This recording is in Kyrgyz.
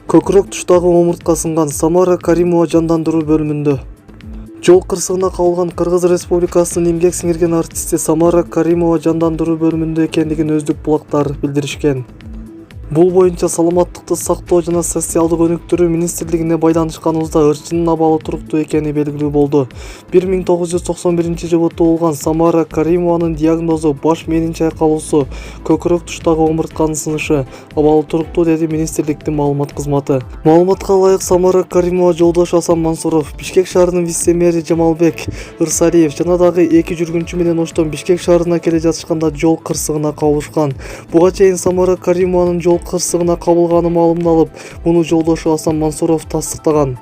Көкірек тұштағы омыртқа сынған Самара Каримова жандандыру бөлімінде. Жол қырсығына қауылған Қырғыз Республикасының еңбек сіңірген артисті Самара Каримова жандандыру бөлімінде екендігін өздік бұлақтар білдірішкен. Бұл бойынша саламаттықты сақтау жана социалдық өнүктүрүү министрлигине байланышканыбызда ырчынын абалы туруктуу экени белгилүү болду. 1991-жылы туулган Самара Каримованын диагнозу баш мээнин чайкалуусу, көкүрөк туштагы омуртканын сынышы, абалы туруктуу, деди министрликтин маалымат кызматы. Маалыматка ылайык, Самара Каримова жолдошу Асан Мансуров, Бишкек шаарынын вице-мэри Жамалбек Ырсалиев жана дагы 2 жүргүнчү менен оштон Бишкек шаарына келе жатышканда жол кырсыгына кабылышкан. Буга чейин Самара Каримованын жол кырсыгына кабылганы маалымдалып, муну жолдошу Асан Мансуров тастыктаган.